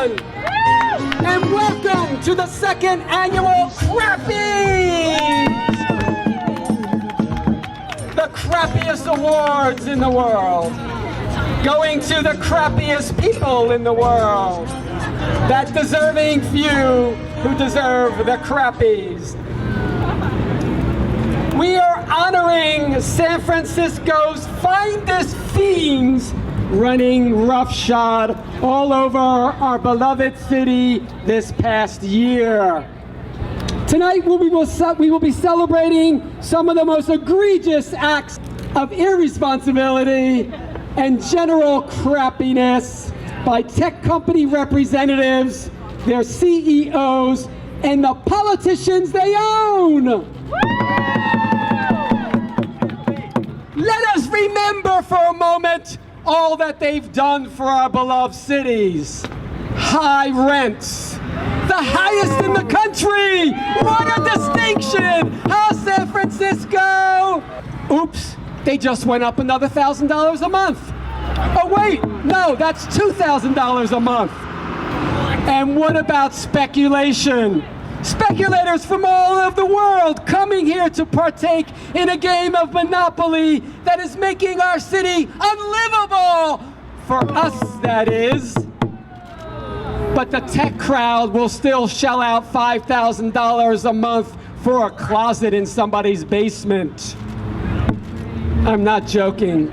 everyone, and welcome to the second annual Crappies! The crappiest awards in the world, going to the crappiest people in the world, that deserving few who deserve the crappies. We are honoring San Francisco's finest fiends running roughshod all over our beloved city this past year. Tonight we will be celebrating some of the most egregious acts of irresponsibility and general crappiness by tech company representatives, their CEOs, and the politicians they own. Let us remember for a moment all that they've done for our beloved cities. High rents, the highest in the country. What a distinction, huh, San Francisco? Oops, they just went up another $1,000 a month. Oh wait, no, that's $2,000 a month. And what about speculation? Speculators from all over the world coming here to partake in a game of Monopoly that is making our city unlivable, for us that is. But the tech crowd will still shell out $5,000 a month for a closet in somebody's basement. I'm not joking.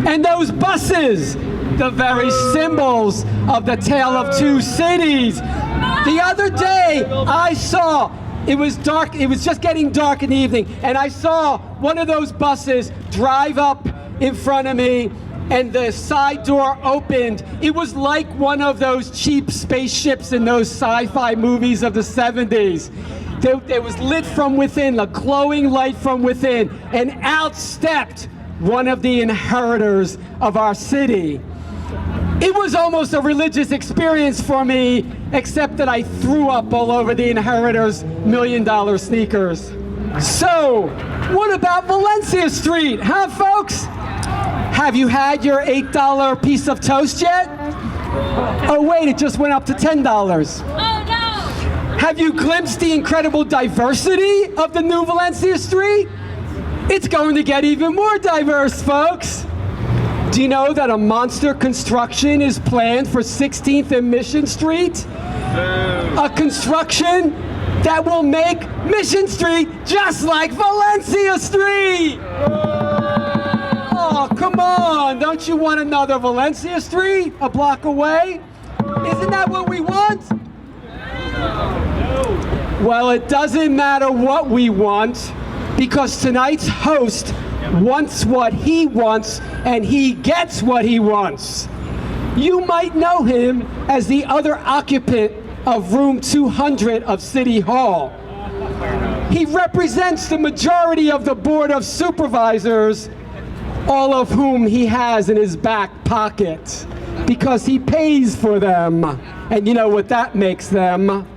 And those buses, the very symbols of the Tale of Two Cities. The other day, I saw, it was dark, it was just getting dark in the evening, and I saw one of those buses drive up in front of me, and the side door opened. It was like one of those cheap spaceships in those sci-fi movies of the 70s. It was lit from within, a glowing light from within, and out stepped one of the inheritors of our city. It was almost a religious experience for me, except that I threw up all over the inheritor's $1 million sneakers. So, what about Valencia Street, huh, folks? Have you had your $8 piece of toast yet? Oh wait, it just went up to $10. Oh no! Have you glimpsed the incredible diversity of the new Valencia Street? It's going to get even more diverse, folks. Do you know that a monster construction is planned for 16th and Mission Street? A construction that will make Mission Street just like Valencia Street! Oh, come on! Don't you want another Valencia Street a block away? Isn't that what we want? Well, it doesn't matter what we want, because tonight's host wants what he wants, and he gets what he wants. You might know him as the other occupant of room 200 of City Hall. He represents the majority of the Board of Supervisors, all of whom he has in his back pocket, because he pays for them. And you know what that makes them?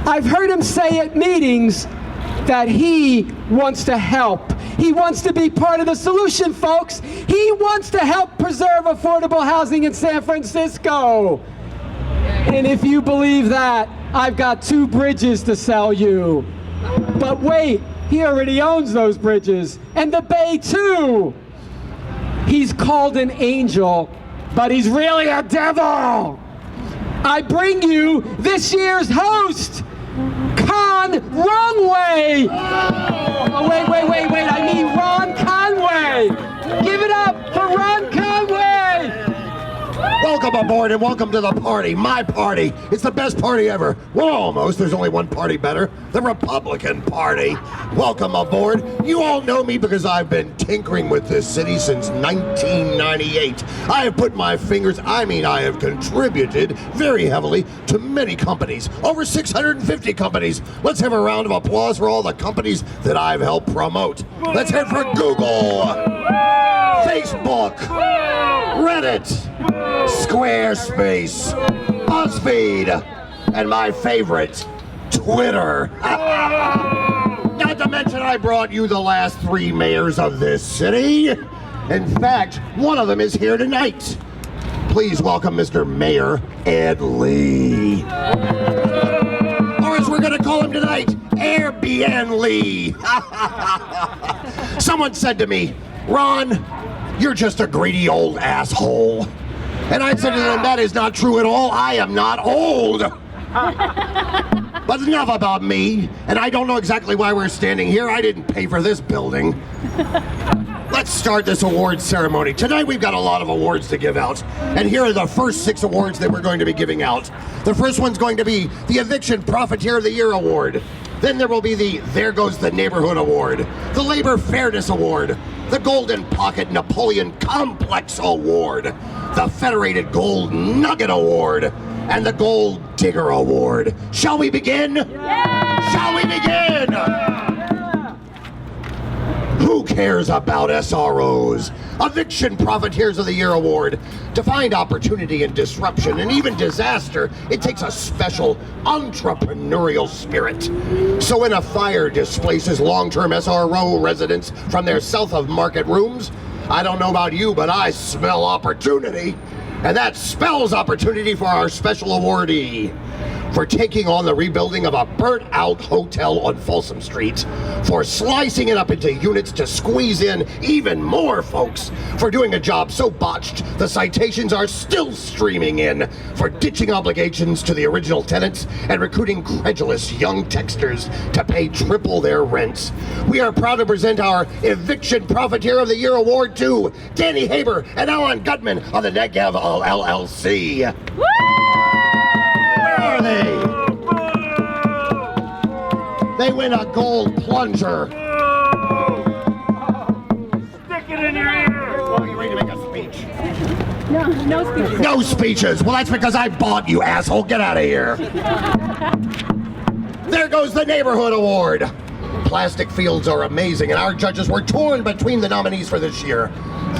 I've heard him say at meetings that he wants to help. He wants to be part of the solution, folks. He wants to help preserve affordable housing in San Francisco. And if you believe that, I've got 2 bridges to sell you. But wait, he already owns those bridges, and the Bay too. He's called an angel, but he's really a devil. I bring you this year's host, Wrong Way! Oh, wait, I mean Ron Conway! Give it up for Ron Conway! Welcome aboard and welcome to the party, my party. It's the best party ever. Well, almost. There's only one party better, the Republican Party. Welcome aboard. You all know me because I've been tinkering with this city since 1998. I have put my fingers, I have contributed very heavily to many companies, over 650 companies. Let's have a round of applause for all the companies that I've helped promote. Let's hear it for Google, Facebook, Reddit, Squarespace, BuzzFeed, and my favorite, Twitter. Not to mention I brought you the last 3 mayors of this city. In fact, one of them is here tonight. Please welcome Mr. Mayor Ed Lee. Or as we're going to call him tonight, Airbnb Lee. Someone said to me, Ron, you're just a greedy old asshole. And I said to them, that is not true at all. I am not old. But enough about me, and I don't know exactly why we're standing here. I didn't pay for this building. Let's start this awards ceremony. Tonight we've got a lot of awards to give out, and here are the first 6 awards that we're going to be giving out. The first one's going to be the Eviction Profiteer of the Year Award. Then there will be the There Goes the Neighborhood Award, the Labor Fairness Award, the Golden Pocket Napoleon Complex Award, the Federated Gold Nugget Award, and the Gold Digger Award. Shall we begin? Yeah! Shall we begin? Yeah! Who cares about SROs? Eviction Profiteers of the Year Award. To find opportunity in disruption and even disaster, it takes a special entrepreneurial spirit. So when a fire displaces long-term SRO residents from their south of market rooms, I don't know about you, but I smell opportunity. And that spells opportunity for our special awardee for taking on the rebuilding of a burnt-out hotel on Folsom Street, for slicing it up into units to squeeze in even more folks, for doing a job so botched the citations are still streaming in, for ditching obligations to the original tenants and recruiting credulous young texters to pay triple their rents. We are proud to present our Eviction Profiteer of the Year Award to Danny Haber and Alan Gutman of the Negev LLC. Woo! Where are they? They win a gold plunger. Stick it in your ear! Are you ready to make a speech? No speeches. No speeches. Well, that's because I bought you, asshole. Get out of here. There goes the Neighborhood Award. Plastic fields are amazing, and our judges were torn between the nominees for this year.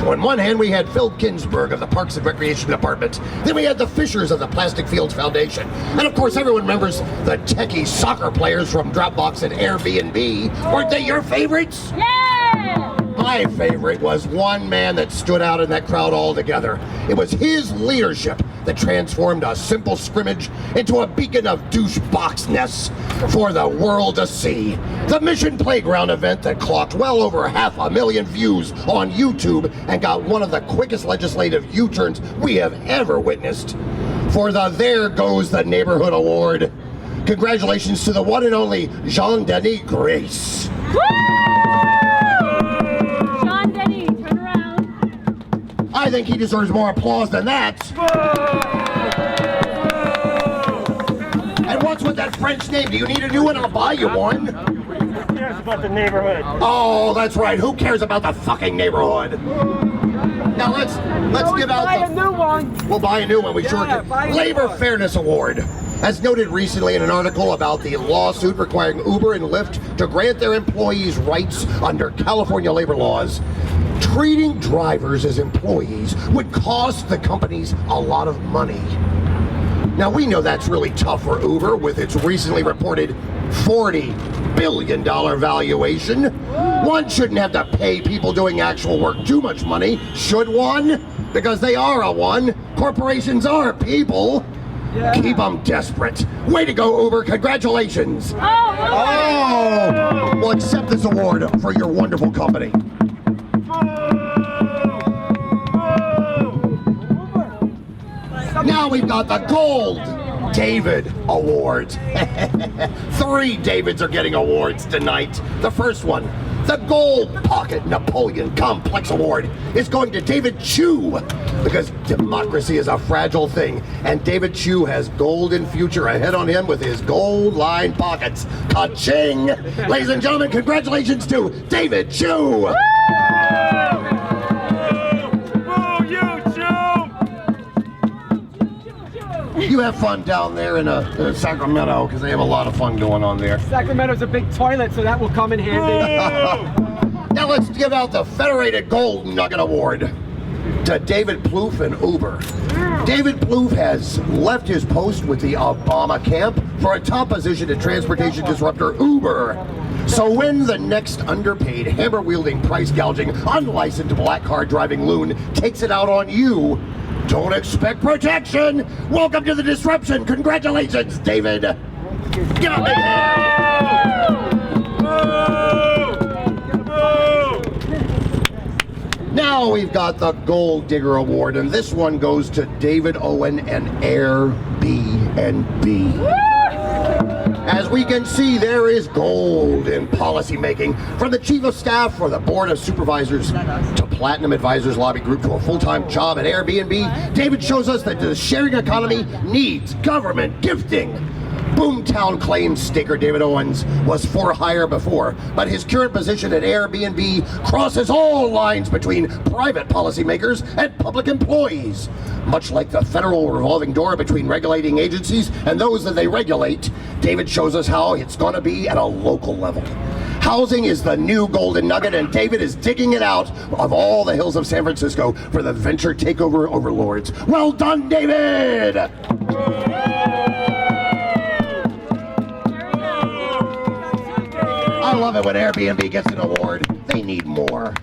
On one hand, we had Phil Ginsburg of the Parks and Recreation Department. Then we had the Fishers of the Plastic Fields Foundation. And of course, everyone remembers the techie soccer players from Dropbox and Airbnb. Weren't they your favorites? Yeah! My favorite was one man that stood out in that crowd altogether. It was his leadership that transformed a simple scrimmage into a beacon of doucheboxness for the world to see. The Mission Playground event that clocked well over 500,000 views on YouTube and got one of the quickest legislative U-turns we have ever witnessed. For the There Goes the Neighborhood Award, congratulations to the one and only Jean-Denis Grace. John Denny, turn around. I think he deserves more applause than that. And what's with that French name? Do you need a new one? I'll buy you one. Who cares about the neighborhood? Oh, that's right. Who cares about the fucking neighborhood? Now let's give out Buy a new one. We'll buy a new one. We sure can. buy a new Labor one. Fairness Award. As noted recently in an article about the lawsuit requiring Uber and Lyft to grant their employees rights under California labor laws, treating drivers as employees would cost the companies a lot of money. Now we know that's really tough for Uber with its recently reported $40 billion valuation. One shouldn't have to pay people doing actual work too much money, should one? Because they are a one. Corporations are people. Yeah. Keep them desperate. Way to go, Uber. Congratulations. Oh, well, accept this award for your wonderful company. Now we've got the Gold David Awards. 3 Davids are getting awards tonight. The first one, the Gold Pocket Napoleon Complex Award, is going to David Chu, because democracy is a fragile thing, and David Chu has golden future ahead on him with his gold-lined pockets. Ka-ching! Ladies and gentlemen, congratulations to David Chu! You have fun down there in Sacramento, because they have a lot of fun going on there. Sacramento's a big toilet, so that will come in handy. Now let's give out the Federated Gold Nugget Award to David Plouffe and Uber. David Plouffe has left his post with the Obama camp for a top position in transportation disruptor Uber. So when the next underpaid, hammer-wielding, price-gouging, unlicensed black car driving loon takes it out on you, Don't expect protection. Welcome to the disruption. Congratulations, David. Give a big hand. Now we've got the Gold Digger Award, and this one goes to David Owen and Airbnb. As we can see, there is gold in policy making, from the Chief of Staff for the Board of Supervisors to Platinum Advisors Lobby Group to a full-time job at Airbnb. David shows us that the sharing economy needs government gifting. Boomtown claims staker David Owens was for hire before, but his current position at Airbnb crosses all lines between private policymakers and public employees. Much like the federal revolving door between regulating agencies and those that they regulate, David shows us how it's going to be at a local level. Housing is the new golden nugget, and David is digging it out of all the hills of San Francisco for the venture takeover overlords. Well done, David! I love it when Airbnb gets an award. They need more.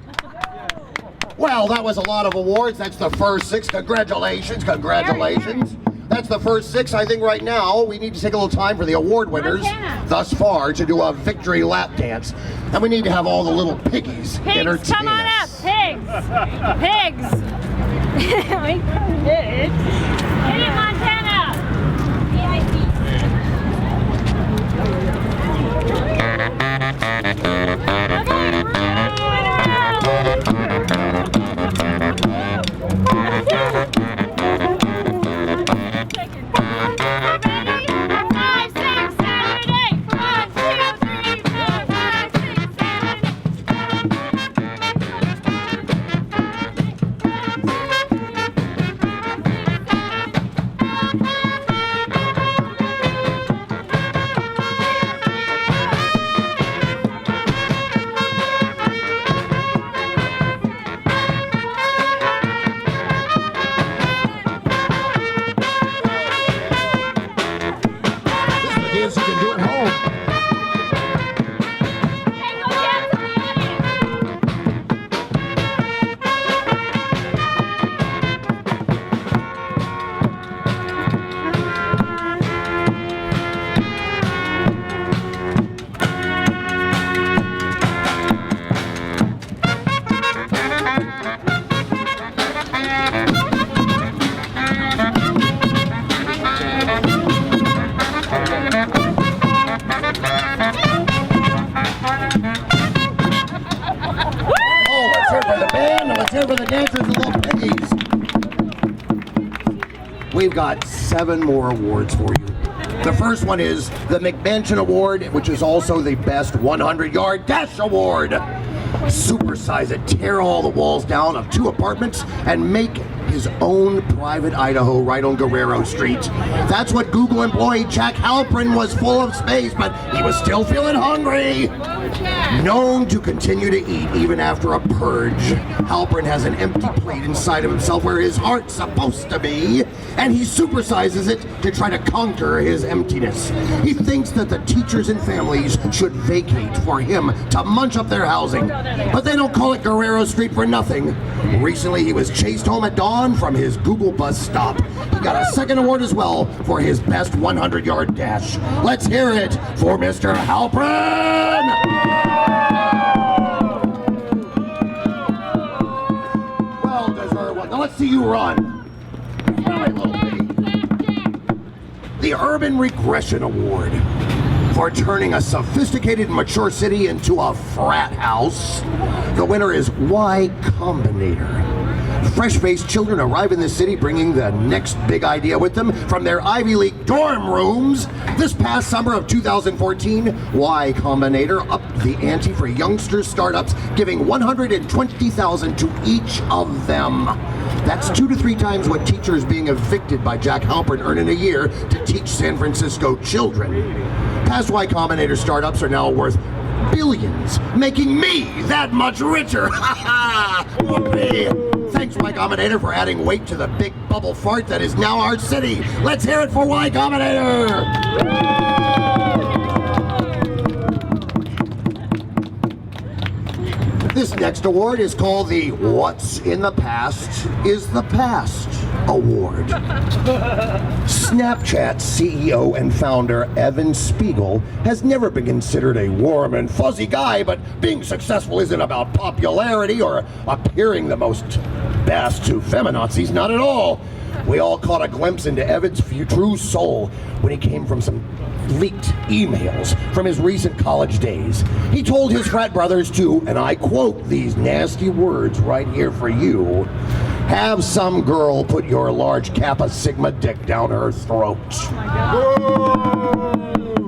Well, that was a lot of awards. That's the first 6. Congratulations, congratulations. That's the first 6. I think right now we need to take a little time for the award winners thus far to do a victory lap dance. And we need to have all the little piggies entertain us. Come on up, pigs. Pigs. Hit it, Montana. You can do it home. Let's hear for the dancers and little piggies. We've got 7 more awards for you. The first one is the McMansion Award, which is also the Best 100-Yard Dash Award. Supersize it, tear all the walls down of 2 apartments, and make his own private Idaho right on Guerrero Street. That's what Google employee Jack Halprin was, full of space, but he was still feeling hungry. Known to continue to eat even after a purge, Halprin has an empty plate inside of himself where his heart's supposed to be, and he supersizes it to try to conquer his emptiness. He thinks that the teachers and families should vacate for him to munch up their housing, but they don't call it Guerrero Street for nothing. Recently, he was chased home at dawn from his Google bus stop. He got a second award as well for his Best 100-Yard Dash. Let's hear it for Mr. Halprin! Well deserved one. Now let's see you run. Run, little piggy. The Urban Regression Award for turning a sophisticated and mature city into a frat house. The winner is Y-Combinator. Fresh-faced children arrive in the city bringing the next big idea with them from their Ivy League dorm rooms. This past summer of 2014, Y-Combinator upped the ante for youngsters startups, giving $120,000 to each of them. That's 2 to 3 times what teachers being evicted by Jack Halprin earn in a year to teach San Francisco children. Past Y-Combinator startups are now worth billions, making me that much richer. Ha ha! Whoopee! Thanks, Y-Combinator, for adding weight to the big bubble fart that is now our city. Let's hear it for Y-Combinator! This next award is called the What's in the Past is the Past Award. Snapchat CEO and founder Evan Spiegel has never been considered a warm and fuzzy guy, but being successful isn't about popularity or appearing the most best to feminazis, not at all. We all caught a glimpse into Evan's true soul when he came from some leaked emails from his recent college days. He told his frat brothers to, and I quote these nasty words right here for you, "Have some girl put your large Kappa Sigma dick down her throat."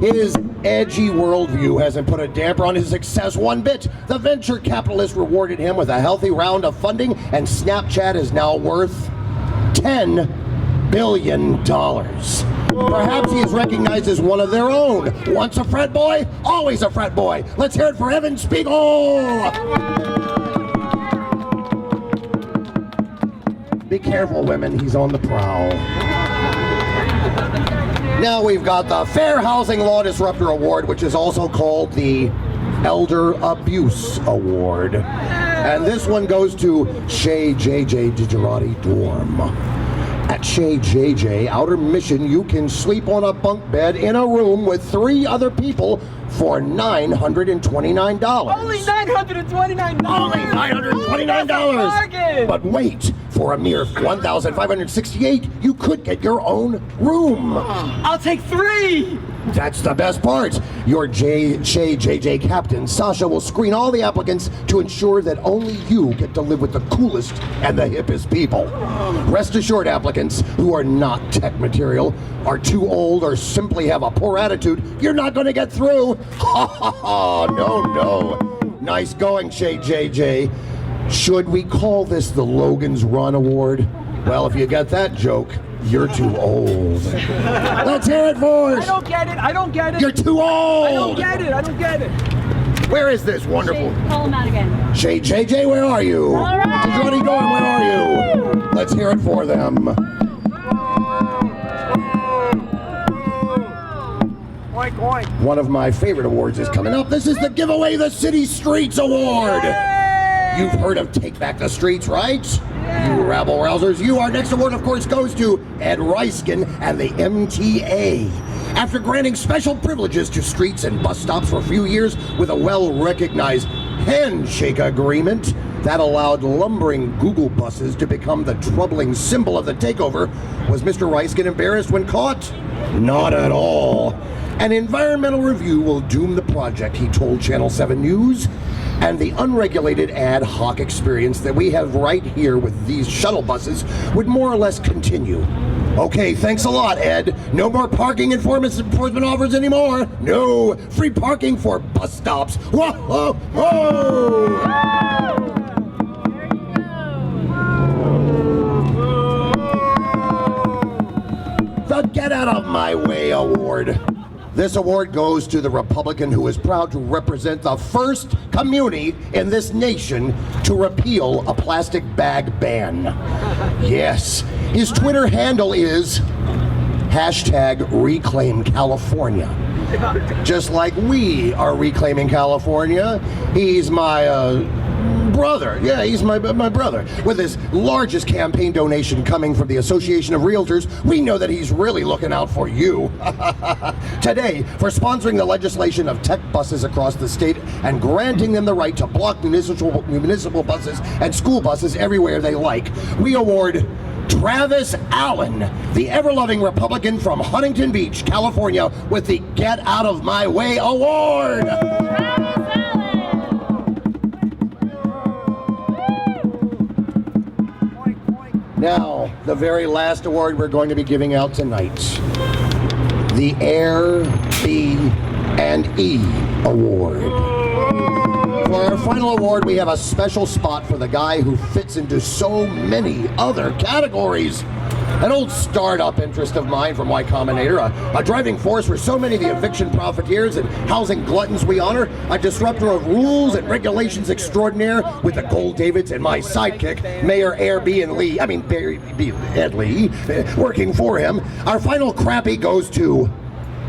His edgy worldview hasn't put a damper on his success one bit. The venture capitalist rewarded him with a healthy round of funding, and Snapchat is now worth $10 billion. Perhaps he is recognized as one of their own. Once a frat boy, always a frat boy. Let's hear it for Evan Spiegel! Be careful, women, he's on the prowl. Now we've got the Fair Housing Law Disruptor Award, which is also called the Elder Abuse Award. And this one goes to Shay JJ Digerati Dorm. At Shay JJ Outer Mission, you can sleep on a bunk bed in a room with 3 other people for $929. Only $929. Only $929. Bargain. But wait, for a mere $1,568, you could get your own room. I'll take 3. That's the best part. Your Shay JJ captain, Sasha, will screen all the applicants to ensure that only you get to live with the coolest and the hippest people. Rest assured, applicants who are not tech material, are too old, or simply have a poor attitude, you're not going to get through. Ha ha ha, no. Nice going, Shay JJ. Should we call this the Logan's Run Award? Well, if you get that joke, you're too old. Let's hear it for us. I don't get it. You're too old. I don't get it. Where is this wonderful? Call him out again. Shay JJ, where are you? All right. Johnny Dorn, where are you? Let's hear it for them. Oink, oink. One of my favorite awards is coming up. This is the Giveaway the City Streets Award. You've heard of Take Back the Streets, right? You rabble-rousers. Our next award, of course, goes to Ed Reiskin and the MTA. After granting special privileges to streets and bus stops for a few years with a well-recognized handshake agreement that allowed lumbering Google buses to become the troubling symbol of the takeover, was Mr. Reiskin embarrassed when caught? Not at all. An environmental review will doom the project, he told Channel 7 News, and the unregulated ad hoc experience that we have right here with these shuttle buses would more or less continue. Okay, thanks a lot, Ed. No more parking enforcement offers anymore. No, free parking for bus stops. Whoa, whoa, whoa! The Get Out of My Way Award. This award goes to the Republican who is proud to represent the first community in this nation to repeal a plastic bag ban. Yes, his Twitter handle is #ReclaimCalifornia. Just like we are reclaiming California, he's my brother. Yeah, he's my brother. With his largest campaign donation coming from the Association of Realtors, we know that he's really looking out for you. Today, for sponsoring the legislation of tech buses across the state and granting them the right to block municipal buses and school buses everywhere they like, we award Travis Allen, the ever-loving Republican from Huntington Beach, California, with the Get Out of My Way Award. Now, the very last award we're going to be giving out tonight, the Air, B, and E Award. For our final award, we have a special spot for the guy who fits into so many other categories. An old startup interest of mine from Y-Combinator, a driving force for so many of the eviction profiteers and housing gluttons we honor, a disruptor of rules and regulations extraordinaire with the Gold Davids and my sidekick, Mayor Ed Lee, working for him. Our final crappie goes to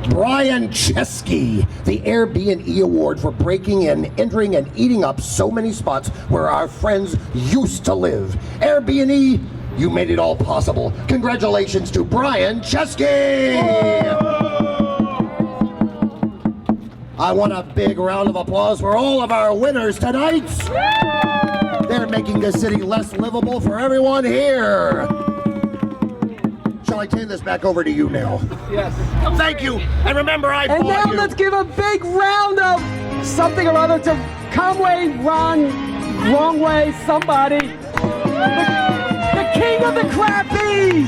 Brian Chesky, the Airbnb Award for breaking in, entering, and eating up so many spots where our friends used to live. Airbnb, You made it all possible. Congratulations to Brian Chesky! I want a big round of applause for all of our winners tonight. They're making this city less livable for everyone here. Shall I turn this back over to you now? Yes. Thank you, and remember I And now bought you. let's give a big round of something or other to Conway, Ron, wrong way, somebody. The king of the crappies!